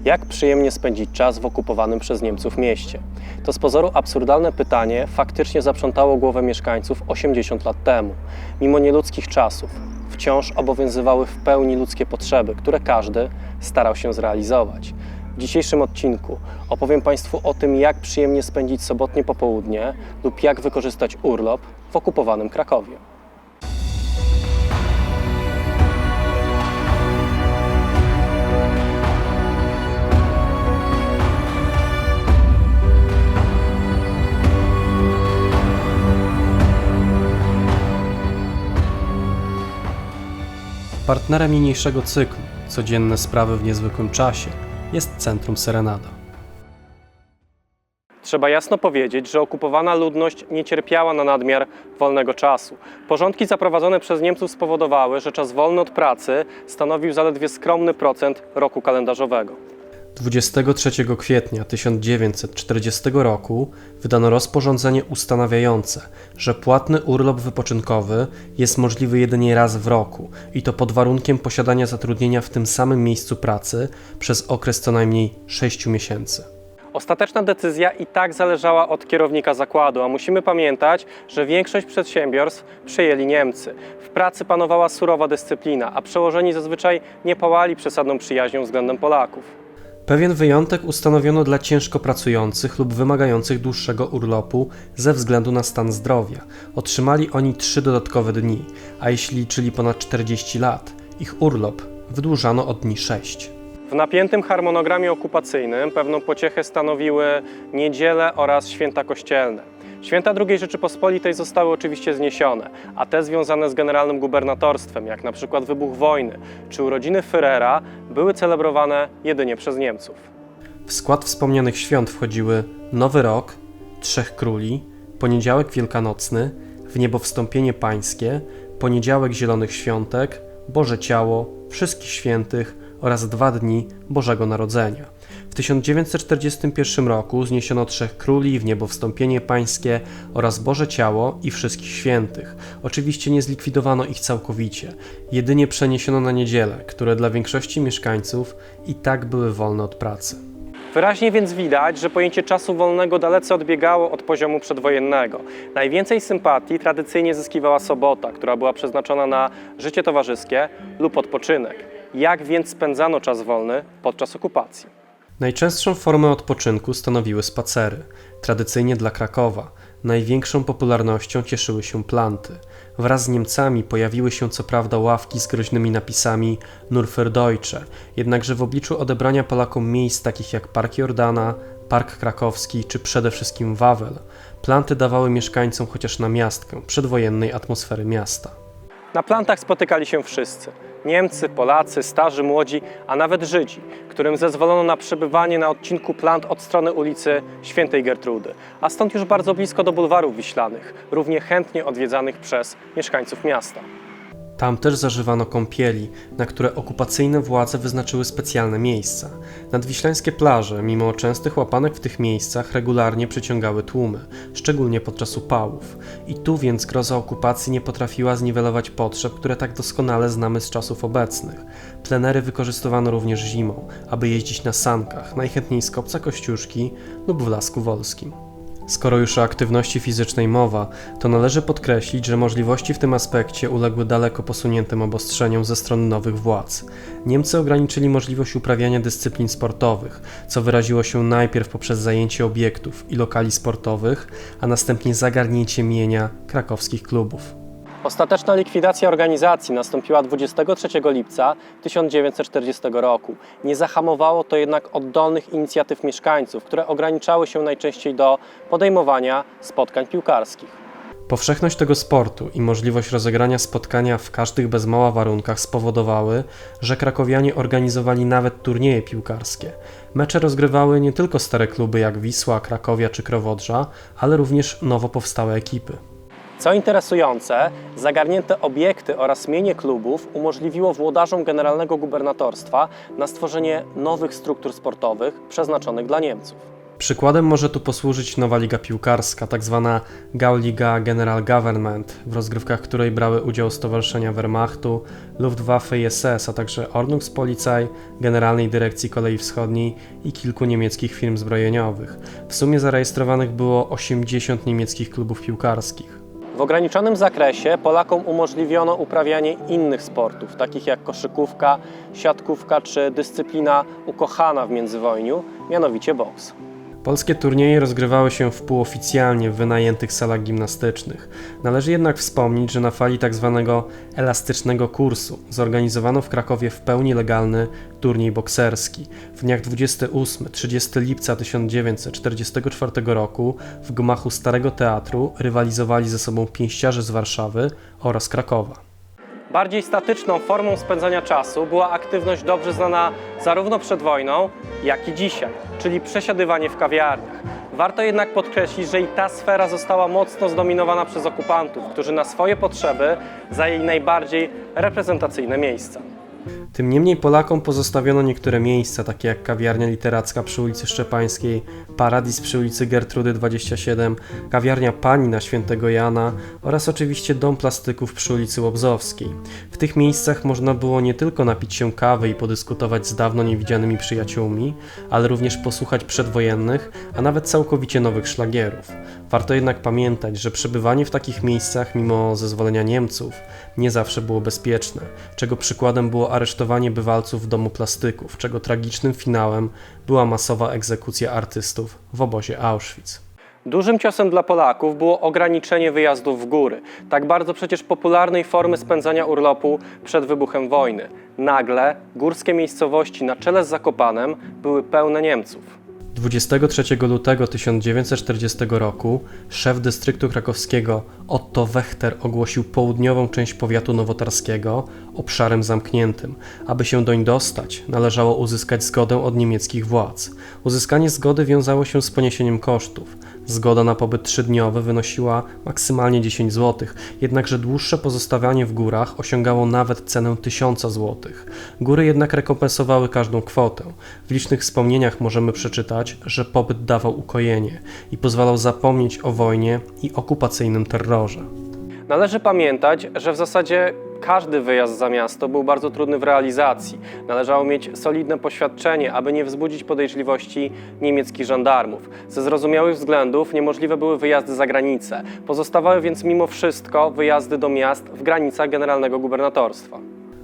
Jak przyjemnie spędzić czas w okupowanym przez Niemców mieście? To z pozoru absurdalne pytanie faktycznie zaprzątało głowę mieszkańców 80 lat temu. Mimo nieludzkich czasów, wciąż obowiązywały w pełni ludzkie potrzeby, które każdy starał się zrealizować. W dzisiejszym odcinku opowiem Państwu o tym, jak przyjemnie spędzić sobotnie popołudnie lub jak wykorzystać urlop w okupowanym Krakowie. Partnerem niniejszego cyklu, codzienne sprawy w niezwykłym czasie, jest Centrum Serenada. Trzeba jasno powiedzieć, że okupowana ludność nie cierpiała na nadmiar wolnego czasu. Porządki zaprowadzone przez Niemców spowodowały, że czas wolny od pracy stanowił zaledwie skromny procent roku kalendarzowego. 23 kwietnia 1940 roku wydano rozporządzenie ustanawiające, że płatny urlop wypoczynkowy jest możliwy jedynie raz w roku i to pod warunkiem posiadania zatrudnienia w tym samym miejscu pracy przez okres co najmniej 6 miesięcy. Ostateczna decyzja i tak zależała od kierownika zakładu, a musimy pamiętać, że większość przedsiębiorstw przejęli Niemcy. W pracy panowała surowa dyscyplina, a przełożeni zazwyczaj nie pałali przesadną przyjaźnią względem Polaków. Pewien wyjątek ustanowiono dla ciężko pracujących lub wymagających dłuższego urlopu ze względu na stan zdrowia. Otrzymali oni 3 dodatkowe dni, a jeśli liczyli ponad 40 lat, ich urlop wydłużano o dni 6. W napiętym harmonogramie okupacyjnym pewną pociechę stanowiły niedziele oraz święta kościelne. Święta II Rzeczypospolitej zostały oczywiście zniesione, a te związane z generalnym gubernatorstwem, jak na przykład wybuch wojny czy urodziny Fürera, były celebrowane jedynie przez Niemców. W skład wspomnianych świąt wchodziły Nowy Rok, Trzech Króli, Poniedziałek Wielkanocny, Wniebowstąpienie Pańskie, Poniedziałek Zielonych Świątek, Boże Ciało, Wszystkich Świętych oraz 2 dni Bożego Narodzenia. W 1941 roku zniesiono Trzech Króli, Wniebowstąpienie Pańskie oraz Boże Ciało i Wszystkich Świętych. Oczywiście nie zlikwidowano ich całkowicie, jedynie przeniesiono na niedziele, które dla większości mieszkańców i tak były wolne od pracy. Wyraźnie więc widać, że pojęcie czasu wolnego dalece odbiegało od poziomu przedwojennego. Najwięcej sympatii tradycyjnie zyskiwała sobota, która była przeznaczona na życie towarzyskie lub odpoczynek. Jak więc spędzano czas wolny podczas okupacji? Najczęstszą formę odpoczynku stanowiły spacery. Tradycyjnie dla Krakowa największą popularnością cieszyły się planty. Wraz z Niemcami pojawiły się co prawda ławki z groźnymi napisami Nur für Deutsche, jednakże w obliczu odebrania Polakom miejsc takich jak Park Jordana, Park Krakowski czy przede wszystkim Wawel, planty dawały mieszkańcom chociaż namiastkę przedwojennej atmosfery miasta. Na plantach spotykali się wszyscy. Niemcy, Polacy, starzy, młodzi, a nawet Żydzi, którym zezwolono na przebywanie na odcinku plant od strony ulicy Świętej Gertrudy, a stąd już bardzo blisko do bulwarów wiślanych, równie chętnie odwiedzanych przez mieszkańców miasta. Tam też zażywano kąpieli, na które okupacyjne władze wyznaczyły specjalne miejsca. Nadwiślańskie plaże, mimo częstych łapanek w tych miejscach, regularnie przyciągały tłumy, szczególnie podczas upałów. I tu więc groza okupacji nie potrafiła zniwelować potrzeb, które tak doskonale znamy z czasów obecnych. Plenery wykorzystywano również zimą, aby jeździć na sankach, najchętniej z Kopca Kościuszki lub w Lasku Wolskim. Skoro już o aktywności fizycznej mowa, to należy podkreślić, że możliwości w tym aspekcie uległy daleko posuniętym obostrzeniom ze strony nowych władz. Niemcy ograniczyli możliwość uprawiania dyscyplin sportowych, co wyraziło się najpierw poprzez zajęcie obiektów i lokali sportowych, a następnie zagarnięcie mienia krakowskich klubów. Ostateczna likwidacja organizacji nastąpiła 23 lipca 1940 roku. Nie zahamowało to jednak oddolnych inicjatyw mieszkańców, które ograniczały się najczęściej do podejmowania spotkań piłkarskich. Powszechność tego sportu i możliwość rozegrania spotkania w każdych bez mała warunkach spowodowały, że krakowianie organizowali nawet turnieje piłkarskie. Mecze rozgrywały nie tylko stare kluby jak Wisła, Krakowia czy Krowodrza, ale również nowo powstałe ekipy. Co interesujące, zagarnięte obiekty oraz mienie klubów umożliwiło włodarzom generalnego gubernatorstwa na stworzenie nowych struktur sportowych przeznaczonych dla Niemców. Przykładem może tu posłużyć nowa liga piłkarska, tzw. Gauliga General Government, w rozgrywkach której brały udział stowarzyszenia Wehrmachtu, Luftwaffe i SS, a także Ordnungspolizei, Generalnej Dyrekcji Kolei Wschodniej i kilku niemieckich firm zbrojeniowych. W sumie zarejestrowanych było 80 niemieckich klubów piłkarskich. W ograniczonym zakresie Polakom umożliwiono uprawianie innych sportów, takich jak koszykówka, siatkówka czy dyscyplina ukochana w międzywojniu, mianowicie boks. Polskie turnieje rozgrywały się półoficjalnie w wynajętych salach gimnastycznych. Należy jednak wspomnieć, że na fali tzw. elastycznego kursu zorganizowano w Krakowie w pełni legalny turniej bokserski. W dniach 28-30 lipca 1944 roku w gmachu Starego Teatru rywalizowali ze sobą pięściarze z Warszawy oraz Krakowa. Bardziej statyczną formą spędzania czasu była aktywność dobrze znana zarówno przed wojną, jak i dzisiaj, czyli przesiadywanie w kawiarniach. Warto jednak podkreślić, że i ta sfera została mocno zdominowana przez okupantów, którzy na swoje potrzeby zajęli najbardziej reprezentacyjne miejsca. Tym niemniej Polakom pozostawiono niektóre miejsca, takie jak kawiarnia literacka przy ulicy Szczepańskiej, Paradis przy ulicy Gertrudy 27, kawiarnia Pani na Świętego Jana oraz oczywiście Dom Plastyków przy ulicy Łobzowskiej. W tych miejscach można było nie tylko napić się kawy i podyskutować z dawno niewidzianymi przyjaciółmi, ale również posłuchać przedwojennych, a nawet całkowicie nowych szlagierów. Warto jednak pamiętać, że przebywanie w takich miejscach, mimo zezwolenia Niemców, nie zawsze było bezpieczne, czego przykładem było aresztowanie bywalców w Domu Plastyków, czego tragicznym finałem była masowa egzekucja artystów w obozie Auschwitz. Dużym ciosem dla Polaków było ograniczenie wyjazdów w góry, tak bardzo przecież popularnej formy spędzania urlopu przed wybuchem wojny. Nagle górskie miejscowości na czele z Zakopanem były pełne Niemców. 23 lutego 1940 roku szef dystryktu krakowskiego Otto Wächter ogłosił południową część powiatu nowotarskiego obszarem zamkniętym. Aby się doń dostać, należało uzyskać zgodę od niemieckich władz. Uzyskanie zgody wiązało się z poniesieniem kosztów. Zgoda na pobyt 3-dniowy wynosiła maksymalnie 10 zł, jednakże dłuższe pozostawanie w górach osiągało nawet cenę 1000 zł. Góry jednak rekompensowały każdą kwotę. W licznych wspomnieniach możemy przeczytać, że pobyt dawał ukojenie i pozwalał zapomnieć o wojnie i okupacyjnym terrorze. Należy pamiętać, że w zasadzie każdy wyjazd za miasto był bardzo trudny w realizacji. Należało mieć solidne poświadczenie, aby nie wzbudzić podejrzliwości niemieckich żandarmów. Ze zrozumiałych względów niemożliwe były wyjazdy za granicę. Pozostawały więc mimo wszystko wyjazdy do miast w granicach generalnego gubernatorstwa.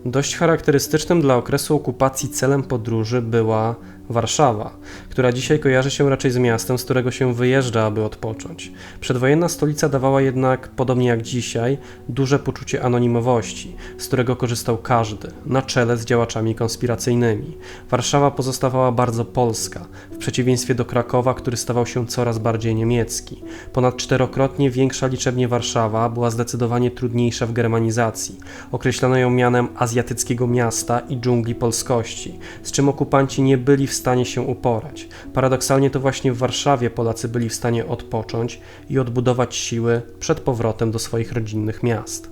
Dość charakterystycznym dla okresu okupacji celem podróży była Warszawa, która dzisiaj kojarzy się raczej z miastem, z którego się wyjeżdża, aby odpocząć. Przedwojenna stolica dawała jednak, podobnie jak dzisiaj, duże poczucie anonimowości, z którego korzystał każdy, na czele z działaczami konspiracyjnymi. Warszawa pozostawała bardzo polska, w przeciwieństwie do Krakowa, który stawał się coraz bardziej niemiecki. Ponad 4-krotnie większa liczebnie Warszawa była zdecydowanie trudniejsza w germanizacji. Określano ją mianem azjatyckiego miasta i dżungli polskości, z czym okupanci nie byli w stanie się uporać. Paradoksalnie to właśnie w Warszawie Polacy byli w stanie odpocząć i odbudować siły przed powrotem do swoich rodzinnych miast.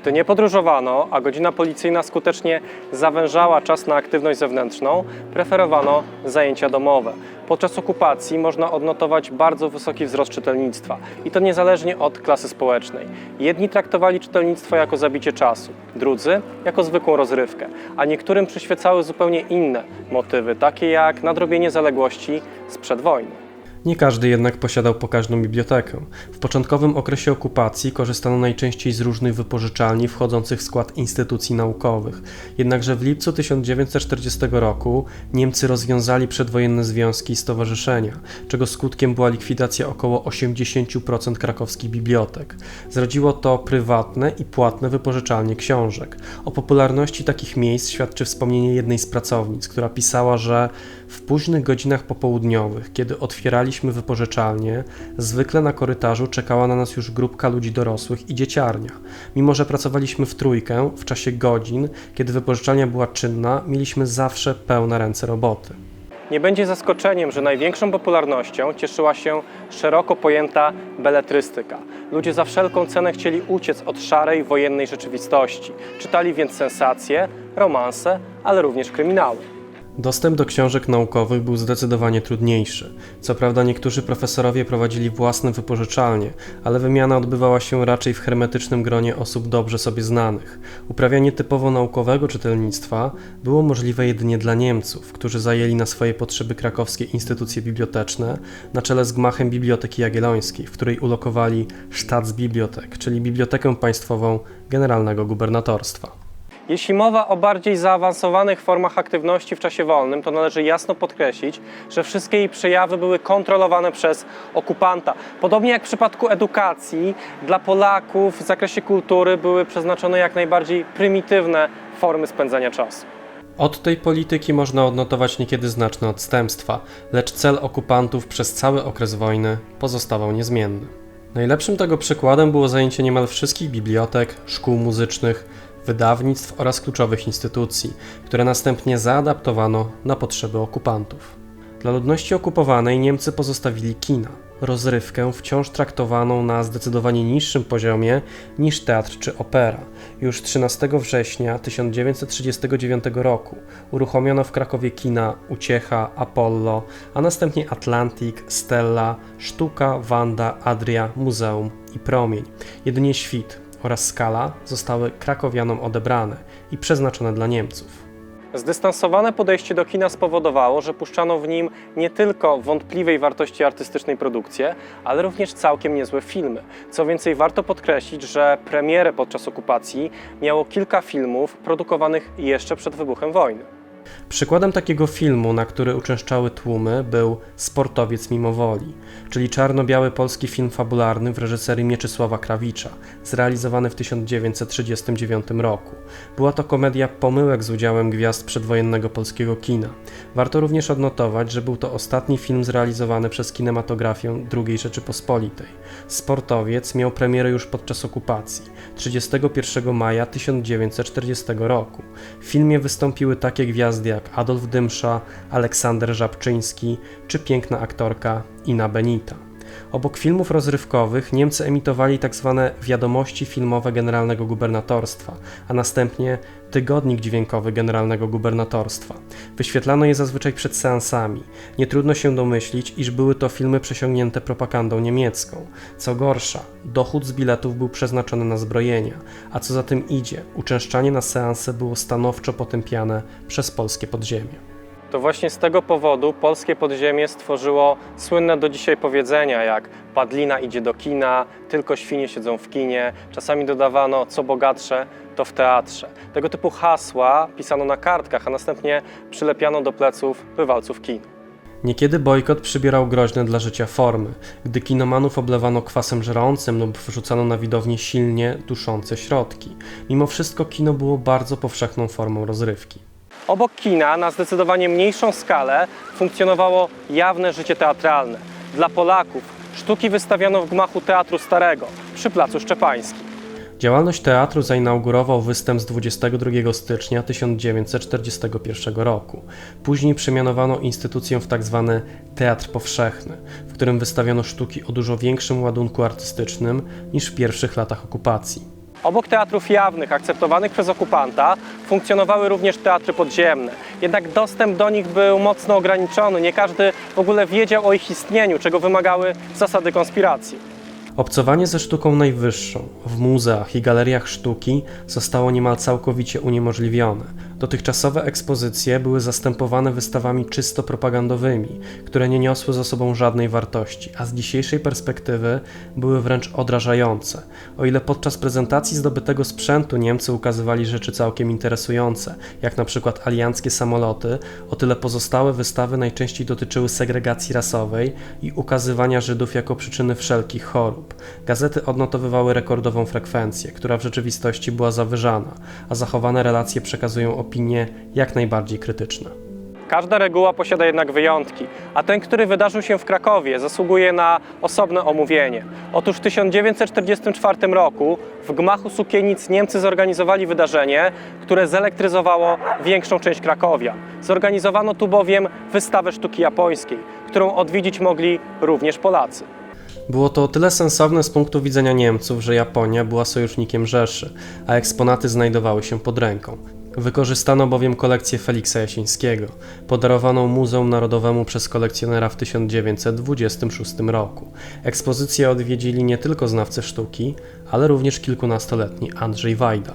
Gdy nie podróżowano, a godzina policyjna skutecznie zawężała czas na aktywność zewnętrzną, preferowano zajęcia domowe. Podczas okupacji można odnotować bardzo wysoki wzrost czytelnictwa i to niezależnie od klasy społecznej. Jedni traktowali czytelnictwo jako zabicie czasu, drudzy jako zwykłą rozrywkę, a niektórym przyświecały zupełnie inne motywy, takie jak nadrobienie zaległości sprzed wojny. Nie każdy jednak posiadał pokaźną bibliotekę. W początkowym okresie okupacji korzystano najczęściej z różnych wypożyczalni wchodzących w skład instytucji naukowych. Jednakże w lipcu 1940 roku Niemcy rozwiązali przedwojenne związki i stowarzyszenia, czego skutkiem była likwidacja około 80% krakowskich bibliotek. Zrodziło to prywatne i płatne wypożyczalnie książek. O popularności takich miejsc świadczy wspomnienie jednej z pracownic, która pisała, że w późnych godzinach popołudniowych, kiedy otwieraliśmy wypożyczalnię, zwykle na korytarzu czekała na nas już grupka ludzi dorosłych i dzieciarnia. Mimo że pracowaliśmy w trójkę, w czasie godzin, kiedy wypożyczalnia była czynna, mieliśmy zawsze pełne ręce roboty. Nie będzie zaskoczeniem, że największą popularnością cieszyła się szeroko pojęta beletrystyka. Ludzie za wszelką cenę chcieli uciec od szarej, wojennej rzeczywistości. Czytali więc sensacje, romanse, ale również kryminały. Dostęp do książek naukowych był zdecydowanie trudniejszy. Co prawda niektórzy profesorowie prowadzili własne wypożyczalnie, ale wymiana odbywała się raczej w hermetycznym gronie osób dobrze sobie znanych. Uprawianie typowo naukowego czytelnictwa było możliwe jedynie dla Niemców, którzy zajęli na swoje potrzeby krakowskie instytucje biblioteczne, na czele z gmachem Biblioteki Jagiellońskiej, w której ulokowali Staatsbibliothek, czyli Bibliotekę Państwową Generalnego Gubernatorstwa. Jeśli mowa o bardziej zaawansowanych formach aktywności w czasie wolnym, to należy jasno podkreślić, że wszystkie jej przejawy były kontrolowane przez okupanta. Podobnie jak w przypadku edukacji, dla Polaków w zakresie kultury były przeznaczone jak najbardziej prymitywne formy spędzania czasu. Od tej polityki można odnotować niekiedy znaczne odstępstwa, lecz cel okupantów przez cały okres wojny pozostawał niezmienny. Najlepszym tego przykładem było zajęcie niemal wszystkich bibliotek, szkół muzycznych, wydawnictw oraz kluczowych instytucji, które następnie zaadaptowano na potrzeby okupantów. Dla ludności okupowanej Niemcy pozostawili kina, rozrywkę wciąż traktowaną na zdecydowanie niższym poziomie niż teatr czy opera. Już 13 września 1939 roku uruchomiono w Krakowie kina Uciecha, Apollo, a następnie Atlantic, Stella, Sztuka, Wanda, Adria, Muzeum i Promień. Jedynie Świt oraz Skala zostały krakowianom odebrane i przeznaczone dla Niemców. Zdystansowane podejście do kina spowodowało, że puszczano w nim nie tylko wątpliwej wartości artystycznej produkcje, ale również całkiem niezłe filmy. Co więcej, warto podkreślić, że premierę podczas okupacji miało kilka filmów produkowanych jeszcze przed wybuchem wojny. Przykładem takiego filmu, na który uczęszczały tłumy, był Sportowiec mimo woli, czyli czarno-biały polski film fabularny w reżyserii Mieczysława Krawicza, zrealizowany w 1939 roku. Była to komedia pomyłek z udziałem gwiazd przedwojennego polskiego kina. Warto również odnotować, że był to ostatni film zrealizowany przez kinematografię II Rzeczypospolitej. Sportowiec miał premierę już podczas okupacji, 31 maja 1940 roku. W filmie wystąpiły takie gwiazdy jak Adolf Dymsza, Aleksander Żabczyński czy piękna aktorka Ina Benita. Obok filmów rozrywkowych Niemcy emitowali tzw. wiadomości filmowe Generalnego Gubernatorstwa, a następnie tygodnik dźwiękowy Generalnego Gubernatorstwa. Wyświetlano je zazwyczaj przed seansami. Nie trudno się domyślić, iż były to filmy przesiągnięte propagandą niemiecką. Co gorsza, dochód z biletów był przeznaczony na zbrojenia, a co za tym idzie, uczęszczanie na seanse było stanowczo potępiane przez polskie podziemie. To właśnie z tego powodu polskie podziemie stworzyło słynne do dzisiaj powiedzenia jak padlina idzie do kina, tylko świnie siedzą w kinie, czasami dodawano co bogatsze, to w teatrze. Tego typu hasła pisano na kartkach, a następnie przylepiano do pleców bywalców kin. Niekiedy bojkot przybierał groźne dla życia formy, gdy kinomanów oblewano kwasem żrącym lub wrzucano na widownię silnie duszące środki. Mimo wszystko kino było bardzo powszechną formą rozrywki. Obok kina na zdecydowanie mniejszą skalę funkcjonowało jawne życie teatralne. Dla Polaków sztuki wystawiano w gmachu Teatru Starego przy Placu Szczepańskim. Działalność teatru zainaugurował występ z 22 stycznia 1941 roku. Później przemianowano instytucję w tzw. Teatr Powszechny, w którym wystawiano sztuki o dużo większym ładunku artystycznym niż w pierwszych latach okupacji. Obok teatrów jawnych, akceptowanych przez okupanta, funkcjonowały również teatry podziemne. Jednak dostęp do nich był mocno ograniczony. Nie każdy w ogóle wiedział o ich istnieniu, czego wymagały zasady konspiracji. Obcowanie ze sztuką najwyższą w muzeach i galeriach sztuki zostało niemal całkowicie uniemożliwione. Dotychczasowe ekspozycje były zastępowane wystawami czysto propagandowymi, które nie niosły za sobą żadnej wartości, a z dzisiejszej perspektywy były wręcz odrażające. O ile podczas prezentacji zdobytego sprzętu Niemcy ukazywali rzeczy całkiem interesujące, jak na przykład alianckie samoloty, o tyle pozostałe wystawy najczęściej dotyczyły segregacji rasowej i ukazywania Żydów jako przyczyny wszelkich chorób. Gazety odnotowywały rekordową frekwencję, która w rzeczywistości była zawyżana, a zachowane relacje przekazują opinie jak najbardziej krytyczne. Każda reguła posiada jednak wyjątki, a ten, który wydarzył się w Krakowie, zasługuje na osobne omówienie. Otóż w 1944 roku w gmachu Sukienic Niemcy zorganizowali wydarzenie, które zelektryzowało większą część Krakowia. Zorganizowano tu bowiem wystawę sztuki japońskiej, którą odwiedzić mogli również Polacy. Było to o tyle sensowne z punktu widzenia Niemców, że Japonia była sojusznikiem Rzeszy, a eksponaty znajdowały się pod ręką. Wykorzystano bowiem kolekcję Feliksa Jasińskiego, podarowaną Muzeum Narodowemu przez kolekcjonera w 1926 roku. Ekspozycję odwiedzili nie tylko znawcy sztuki, ale również kilkunastoletni Andrzej Wajda.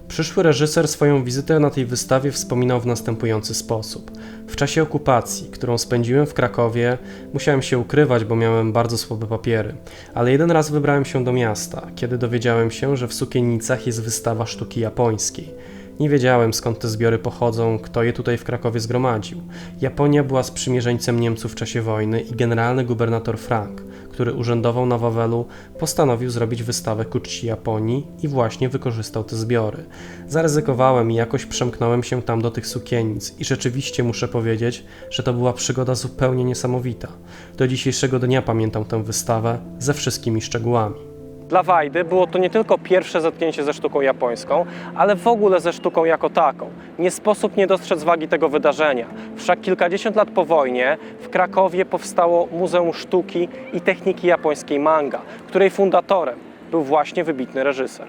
Przyszły reżyser swoją wizytę na tej wystawie wspominał w następujący sposób. W czasie okupacji, którą spędziłem w Krakowie, musiałem się ukrywać, bo miałem bardzo słabe papiery, ale jeden raz wybrałem się do miasta, kiedy dowiedziałem się, że w Sukiennicach jest wystawa sztuki japońskiej. Nie wiedziałem, skąd te zbiory pochodzą, kto je tutaj w Krakowie zgromadził. Japonia była sprzymierzeńcem Niemców w czasie wojny i generalny gubernator Frank, który urzędował na Wawelu, postanowił zrobić wystawę ku czci Japonii i właśnie wykorzystał te zbiory. Zaryzykowałem i jakoś przemknąłem się tam do tych sukiennic i rzeczywiście muszę powiedzieć, że to była przygoda zupełnie niesamowita. Do dzisiejszego dnia pamiętam tę wystawę ze wszystkimi szczegółami. Dla Wajdy było to nie tylko pierwsze zetknięcie ze sztuką japońską, ale w ogóle ze sztuką jako taką. Nie sposób nie dostrzec wagi tego wydarzenia. Wszak kilkadziesiąt lat po wojnie w Krakowie powstało Muzeum Sztuki i Techniki Japońskiej Manga, której fundatorem był właśnie wybitny reżyser.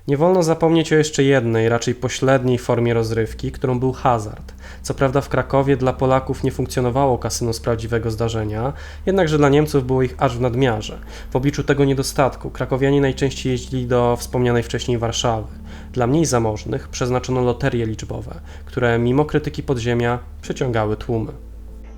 Nie wolno zapomnieć o jeszcze jednej, raczej pośredniej formie rozrywki, którą był hazard. Co prawda w Krakowie dla Polaków nie funkcjonowało kasyno z prawdziwego zdarzenia, jednakże dla Niemców było ich aż w nadmiarze. W obliczu tego niedostatku krakowianie najczęściej jeździli do wspomnianej wcześniej Warszawy. Dla mniej zamożnych przeznaczono loterie liczbowe, które mimo krytyki podziemia przyciągały tłumy.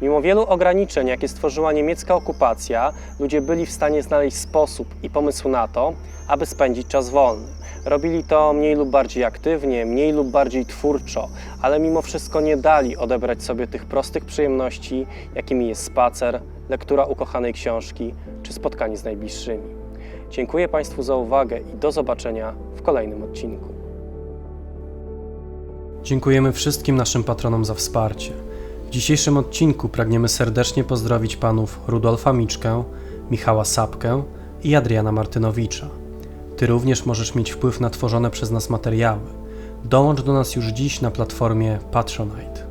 Mimo wielu ograniczeń, jakie stworzyła niemiecka okupacja, ludzie byli w stanie znaleźć sposób i pomysł na to, aby spędzić czas wolny. Robili to mniej lub bardziej aktywnie, mniej lub bardziej twórczo, ale mimo wszystko nie dali odebrać sobie tych prostych przyjemności, jakimi jest spacer, lektura ukochanej książki czy spotkanie z najbliższymi. Dziękuję Państwu za uwagę i do zobaczenia w kolejnym odcinku. Dziękujemy wszystkim naszym patronom za wsparcie. W dzisiejszym odcinku pragniemy serdecznie pozdrowić panów Rudolfa Miczkę, Michała Sapkę i Adriana Martynowicza. Ty również możesz mieć wpływ na tworzone przez nas materiały. Dołącz do nas już dziś na platformie Patronite.